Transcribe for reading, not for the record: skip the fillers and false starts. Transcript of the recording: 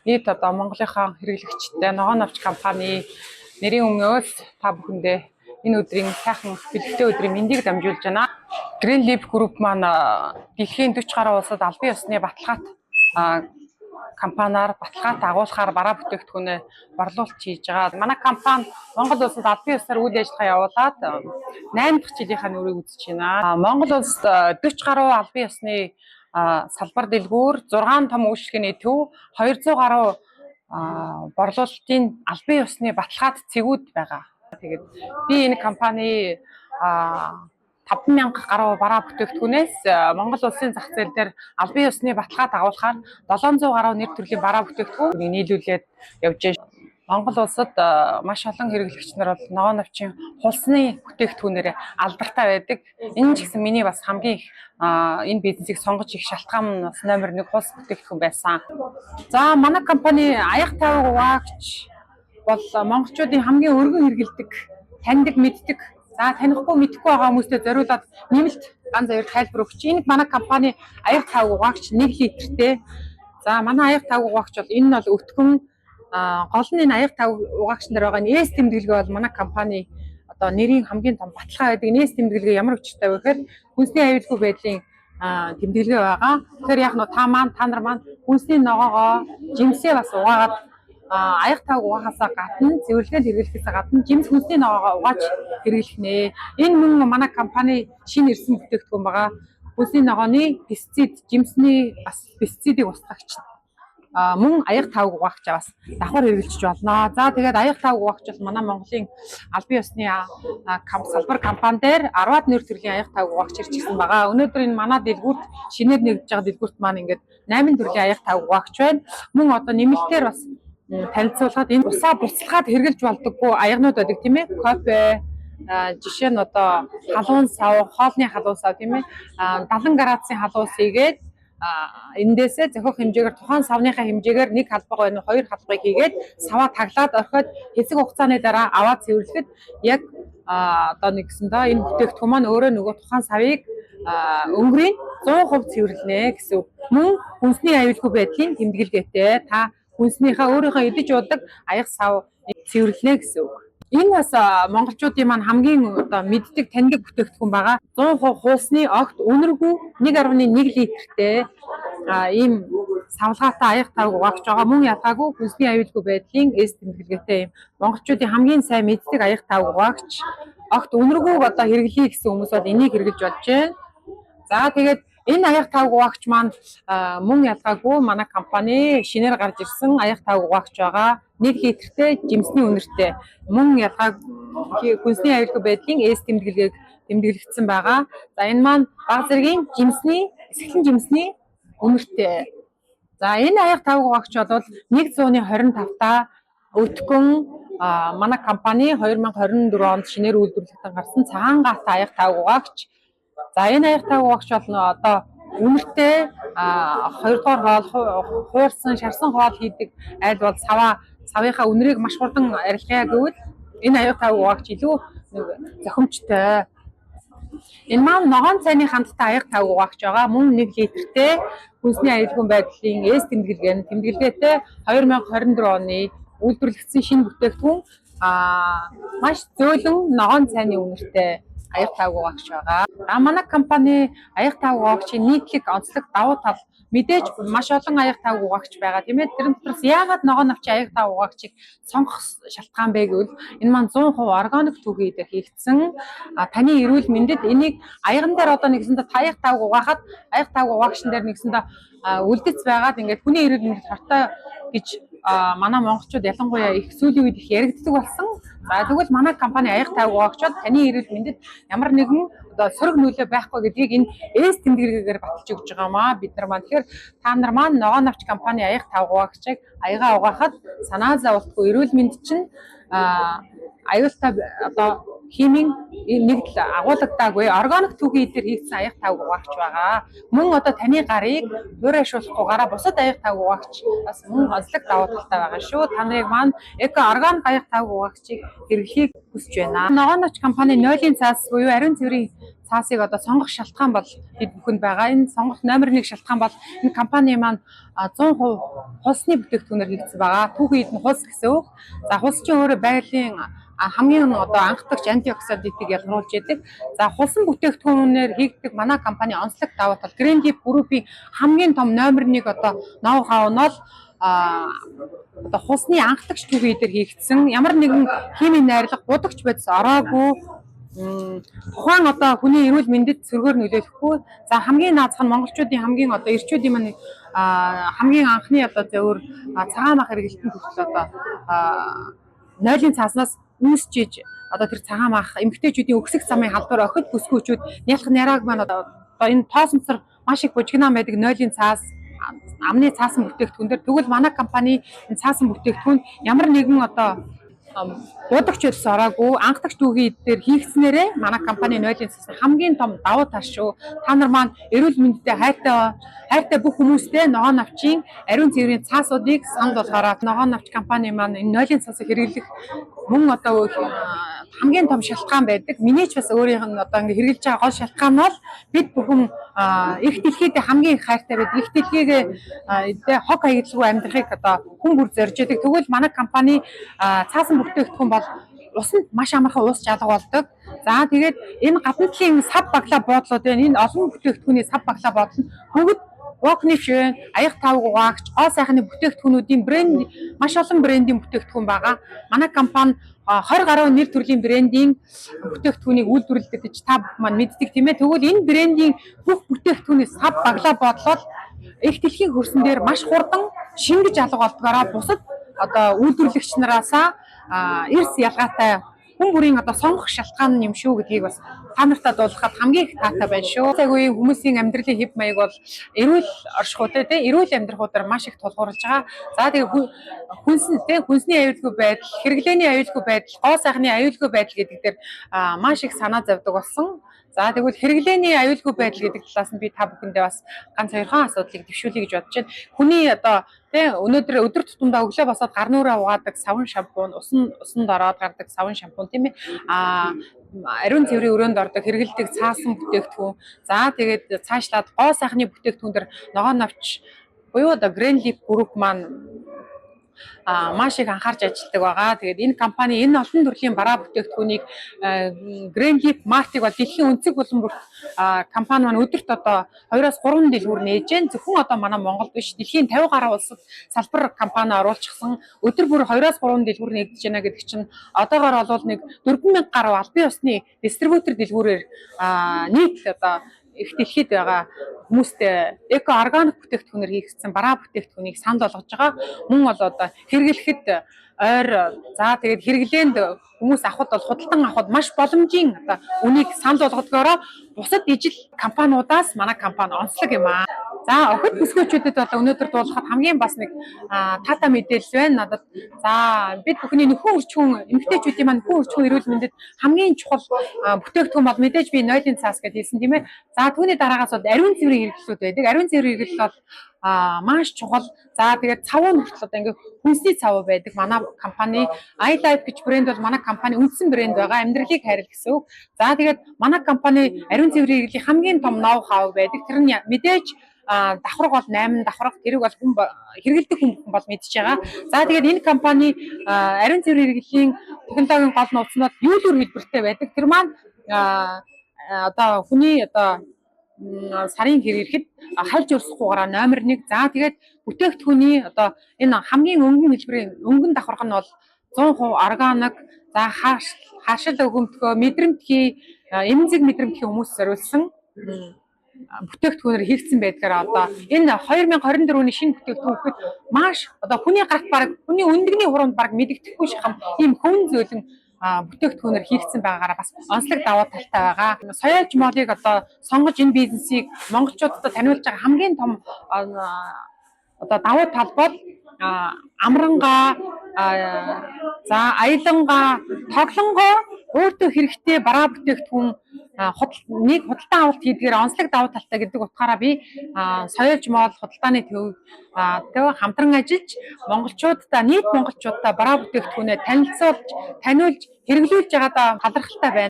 Нийт одоо Монголынхаа хэрэглэгчтэй ногоон навч компани нэрийн өмнөөс та бүхэндээ энэ өдрийн сайхан бэлтгэл өдрийн мэндийг дамжуулж байна. Green Leaf Group маань дэлхийн 40 гаруй улсад албан ёсны баталгаат компаниар баталгаат агуулгаар бараа бүтээгдэхүүнээ борлуулалт хийж байгаа. Манай компани Монгол улсад албан ёсоор үйл ажиллагаа явуулаад 8 дахь жилийнхаа нүрийг үзэж байна. Монгол улсад 40 гаруй албан ёсны салбар дэлгүүр, 6 том үйлчлэгээний төв, 200 гаруй борлуулалтын албан ёсны баталгаад цэгүүд байгаа. Тэгээд би энэ компани 5,000 гаруй бараа бүтээгдэхүүнээс Монгол улсын зах зээл дээр албан ёсны баталгаад агуулгаар 700 гаруй нэр төрлийн бараа бүтээгдэхүүн нийлүүлээд явж байна. Монгол улсад маш олон хэрэглэгч нар бол ногоон навчийн хулсны бүтээгдэхүүнээр алдартай байдаг. Энэ ч гэсэн миний бас хамгийн их энэ бизнесийг сонгож их шалтгаан нь бас номер 1 хулс бүтээгдэхүүн байсан. За манай компани аяг тавиг угаагч бол монголчуудын хамгийн өргөн хэрэгэлдэг, таньдаг, мэддэг. За танихгүй мэдэхгүй байгаа хүмүүстээ зориулаад нэмэлт ганц хоёр тайлбар өгч. Энэ манай компани аяг тавиг угаагч 1 литртэй. За манай аяг тавиг угаагч бол энэ бол өтгөн гол нь энэ аяг тавиг угаагчнаар байгаа нь эс тэмдэглэгээ бол манай компани одоо нэрийн хамгийн том баталгаа байдаг. Эс тэмдэглэгээ ямар учиртай вэ гэхээр хүнсний аюулгүй байдлын тэмдэглэгээ байгаа. Тэгэхээр яг та нар маань хүнсний ногоогоо жимсээ бас угаагаад аяг тавиг угаахаасаа гадна цэвэрлэгээд хэрэглэхээс гадна жимс хүнсний ногоогоо угааж хэрэглэх нэ. Энэ мөн манай компани шинэ ирсэн бүтээгдэхүүн байгаа. Хүнсний ногооны пестицид, жимсний бас пестицидыг устгагч мөн аяг тавиг угаагч бас давхар хэрэгжилж болно. За тэгээд аяг тавиг угаагч бол манай Монголын албан ёсны салбар компани дээр 10-аад нэр төрлийн аяг тавиг угаагч ирчихсэн байгаа. Өнөөдөр энэ манай дэлгүүрт шинээр нэгдэж байгаа дэлгүүрт маань ингээд 8 төрлийн аяг тавиг угаагч байна. Мөн одоо нэмэлтээр бас танилцуулахад энэ усаа буцалгаад хэрэгжилж болдоггүй аягнууд байдаг тийм ээ. Кофе жишээ нь одоо халуун сав, хоолны халуун сав тийм ээ. 70 градусын халуус хийгээд эндээсээ зохих хэмжээгээр тухайн савныхаа хэмжээгээр 1 халбаг байна уу 2 халбагыг хийгээд саваа таглаад орхиод хэсэг хугацааны дараа аваад цэвэрлэхэд яг одоо нэгсэндээ энэ бүтээгдэхүүн маань өөрөө нөгөө тухайн савыг өнгөрийн 100% цэвэрлэнэ гэсэн үг. Мөн хүнсний аюулгүй байдлын тэмдэглэгээтэй та хүнснийхээ өөрийнхөө идэж уудаг аяг сав цэвэрлэнэ гэсэн үг. Энэ бас монголчуудын маань хамгийн одоо мэддэг таньдаг бүтээгдэхүүн байгаа. 100% хуулсны огт үнэргүй 1.1 литртэй ийм савлгаатай аяг тавиг угаагч байгаа. Мөн ялгаагүй хүнсний аюулгүй байдлын эс тэмдэглэгээтэй ийм монголчуудын хамгийн сайн мэддэг аяг тавиг угаагч огт үнэргүйг одоо хэрэглэе гэсэн хүмүүс бол энийг хэрэглэж болж байна. За тэгээд энэ аяг тавиг угаагч маань мөн ялгаагүй манай компани шинээр гарч ирсэн аяг тавиг угаагч байгаа. 1 литртэй жимсний үнэртэй. Мөн ялгаагүй хүнсний аюулгүй байдлын эс тэмдэглэгийг тэмдэглэгдсэн байгаа. За энэ маань баг зэргийн эсгэлэн жимсний үнэртэй. За энэ аяг тавиг угаагч бол 125 та өтгөн манай компани 2024 онд шинээр үйлдвэрлэгдэн гарсан цагаан гаатай аяг тавиг угаагч. За энэ аяг тавиг угаагч бол одоо үнэртэй 2 дугаар хоол хуурсан шарсан хоол хийдэг айл бол савынхаа үнэрийг маш хурдан арилгая гэвэл энэ аяг тавиг угаагч илүү зохимжтой. Энэ маань ногоон цайны хандтай аяг тавиг угаагч байгаа. Мөн 1 литртэй хүнсний аюулгүй байдлын эс тэмдэглэгээтэй 2024 оны үйлдвэрлэгдсэн шинэ бүтээгдэхүүн маш зөөлөн ногоон цайны үнэртэй аяг тавиг угаагч байгаа. Манай компани аяг тавиг угаагчийн нийтлэг онцлог давуу тал мэдээж маш олон аяг тавиг угаагч байгаа тийм ээ. Тэрэн дотроос яагаад ногоон навчийн аяг тавиг угаагчийг сонгох шалтгаан бэ гэвэл энэ маань 100% органик түгий дээр хийгдсэн. Таны эрүүл мэндэд энийг аяган дээр одоо нэгсэндээ аяг тавиг угаахад аяг тавиг угаагчн дээр нэгсэндээ үлдэц байгаад ингээд хүний эрүүл мэндэд хортой гэж манай монголчууд ялангуяа их сүүлийн үед их яригддаг болсон. За тэгвэл манай компани аяг тавиг угаагчид таны эрүүл мэндэд ямар нэгэн одоо сөрөг нөлөө байхгүй гэдгийг энэ эс тэмдэглэгээр баталж өгч байгаамаа бид нар маань. Тэгэхээр та нар маань ногоон навч компани аяг тавиг угаагчийг аягаа угаахад санаа зовлтгүй эрүүл мэнд чинь аюултай одоо химийн нэг л агуулгадаагүй органик түүхий дээр хийгдсэн аяг тав угаагч байгаа. Мөн одоо таны гарыг хуурайшуулахгүйгаараа бусад аяг тав угаагч бас мөн онцлог давуу талтай байгаа шүү. Та нарыг маань эко органик аяг тав угаагчийг хэрэглэхийг хүсэж байна. Ногооноч компани нойлын цаас буюу ариун цэврийн цаасыг одоо сонгох шалтгаан бол хэд бүхэнд байгаа. Энэ сонгох номер 1 шалтгаан бол энэ компани маань 100% хулсны бүтээгдэхүүнээр хийгдсэн байгаа. Түүхийд нь хулс гэсэн үг. За хулс чинь өөрөө байгалийн хамгийн одоо анхдагч антиоксидантыг ялгаруулж яадаг. За хулсан бүтээгдэхүүнээр хийгддэг манай компани онцлог давуу тал Green Leaf Group-ийн хамгийн том номер 1 одоо ноу хау нь бол одоо хулсны анхдагч түүхий дээр хийгдсэн. Ямар нэгэн химийн найрлага будагч бодис ороогүй. Тухайн одоо хүний эрүүл мэндэд сөргөөр нөлөөлөхгүй. За хамгийн наазах нь монголчуудын хамгийн одоо эрчүүдийн маань хамгийн анхны одоо зөвөр цагаан мах хэрэглэлтэн хүртэл одоо нойлын цааснаас үүсчиж одоо тэр цагаан мах эмэгтэйчүүдийн өксөх замын халдвар охид бүсгүүчүүд нялх нярааг маань одоо энэ тоосонцор маш их бужигнаан байдаг нойлын цаас амны цаасан бүтээгдэхүүн дээр тэгвэл манай компани энэ цаасан бүтээгдэхүүн ямар нэгэн одоо будагч ус ороогүй анхдагч түүхий дээр хийгдснээрээ манай компани нойлын цаас хамгийн том давуу тал шүү. Та нар маань эрүүл мэндэд хайртай бүх хүмүүстээ ногоон навчийн ариун цэврийн цаасуудыг санал болгоорой. Ногоон навч компани маань энэ нойлын цаасыг хэрэглэх мөн одоо хамгийн том шалтгаан байдаг. Миний ч бас өөрийнх нь одоо ингэ хэрэгжилж байгаа гол шалтгаан нь бол бид бүхэн их дэлхийд хамгийн их хайртай байдаг. Их дэлхийгээ хог хаягдлагүй амьдрахыг одоо хүн бүр зорж идэг. Тэгвэл манай компани цаасан бүтээгдэхүүн бол усанд маш амархан уус жалга болдог. За тэгээд энэ гадна талын сав баглаа буудлууд байна. Энэ олон бүтээгдэхүүний сав баглаа буудал нь бүгд Woknifshin аяг тав угаагч гоо сайхны бүтээгдэхүүнүүдийн брэнд маш олон брендийн бүтээгдэхүүн байгаа. Манай компани 20 гаруй нэр төрлийн брендийн бүтээгдэхүүнийг үйлдвэрлэдэг гэж та бүхэн маань мэддэг тийм ээ. Тэгвэл энэ брендийн бүх бүтээгдэхүүний сав баглаа бодлол их дэлхийн хөрсөн дээр маш хурдан шингэж алга болдгоороо бусад одоо үйлдвэрлэгч нараасаа эрс ялгаатай хүн бүрийн одоо сонгох шалтгаан юм шүү гэдгийг бас та нартай дуулахад хамгийн их таатай байна шүү. Яг үеийн хүмүүсийн амьдралын хэв маяг бол эрүүл оршихуйтай тийм эрүүл амьдрахуудаар маш их тулгуурлаж байгаа. За тэгээ хүнсний аюулгүй байдал, хэрэглээний аюулгүй байдал, гоо сайхны аюулгүй байдал гэдэг дээр маш их санаа зовдөг болсон. За тэгвэл хэрэглээний аюулгүй байдал гэдэг талаас нь би та бүхэндээ бас ганц хоёрхан асуудлыг дэвшүүлье гэж бодож байна. Хүний одоо өнөөдөр өдөр тутамдаа өглөө босоод гар нүрээ угаадаг савн шампунь, усанд ороод гардаг савн шампунь тийм ээ. Ариун цэврийн өрөөнд ордог хэрэглэдэг цаасан бүтээгдэхүүн. За тэгээд цаашлаад гоо сайхны бүтээгдэхүүн дээр ногоон навч буюу одоо Green Leaf Group маань маш их анхаарч ажилладаг байгаа. Тэгээд энэ компани энэ олон төрлийн бараа бүтээгдэхүүнийг Green Leaf Mart-ыг бол дэлхийн өнцөг булан бүрт компани маань өдөрт одоо 2-3 дэлгүүр нээж байна. Зөвхөн одоо манай Монголд биш дэлхийн 50 гаруй улсад салбар компани оруулчихсан. Өдөр бүр 2-3 дэлгүүр нэгдэж байна гэдэг чинь одоогоор бол нэг 4000 гаруй албан ёсны дистрибьютор дэлгүүрээр нийт одоо их дэлхийд байгаа хүмүүстээ эко органик бүтээгдэхүүнээр хийгдсэн бараа бүтээгдэхүүнийг санал болгож байгаа. Мөн бол одоо хэрэглэхэд ойр за тэгээд хэрэглээнд хүмүүс авахд бол худалдан авахд маш боломжийн одоо үнийг санал болгодгоороо бусад ижил компаниудаас манай компани онцлог юм аа. За охид бүсгүүчүүдэд бол өнөөдөр дуулахад хамгийн бас нэг таатай мэдээлэл байна надад. За бид бүхний нөхөн үрчүүн эмэгтэйчүүдийн маань нөхөн үрчүүн эрүүл мэндэд хамгийн чухал бүтээгдэхүүн бол мэдээж би нойлын цаас гэж хэлсэн тийм ээ. За түүний дараагаас бол ариун цэврийн хэрэглэлүүд байдаг. Ариун цэврийн хэрэглэл бол маш чухал. За тэгээд цавуун хүртэл одоо ингээ хүнсний цав байдаг. Манай компани iLife гэж брэнд бол манай компани үндсэн брэнд байгаа. Амьдралыг хайрл гэсэн үг. За тэгээд манай компани ариун цэврийн хэрэглэлийн хамгийн том ноу хау байдаг. Тэр нь мэдээж давхарга бол 8 давхарга тэрийг бол хүн хэрэгэлдэг хүн бол мэдж байгаа. За тэгээд энэ компани ариун цэврийн хэрэглэлийн технологийн гол нууцнууд юулуур хэлбэртэй байдаг. Тэр маань одоо хүний одоо сарын хэр ирэхэд хальж өрсөхгүйгээр номер 1. За тэгээд бүтээгдэхүүний одоо энэ хамгийн өнгөн хэлбэрийн өнгөн давхарга нь бол 100% органик. За хаашил өгөмтгөө мэдрэмтгий эмзэг мэдрэмтгий хүмүүс зориулсан бүтээгдэхүүнээр хийгдсэн байдгаараа одоо энэ 2024 оны шинэ бүтээгдэхүүн гэхэд маш одоо хүний гарт баг хүний өндөгний хуруунд баг мэдэгдэхгүй шахам ийм хөвөн зөөлөн бүтээгдэхүүнээр хийгдсэн байгаагаараа бас онцлог давуу талтай байгаа. Соёолж молыг одоо сонгож энэ бизнесийг монголчуудад таниулж байгаа хамгийн том одоо давуу талбай амрангаа за аялангаа тоглонгоо өөртөө хэрэгтэй бараа бүтээгдэхүүн нэг худалдан авалт хийдгээр онцлог давуу талтай гэдэг утгаараа би соёлж моол худалдааны төв хамтран ажиллаж монголчуудаа нийт монголчуудаа бараа бүтээгдэхүүнээ танилцуулж таниулж хэрэглүүлж байгаадаа талархалтай байна.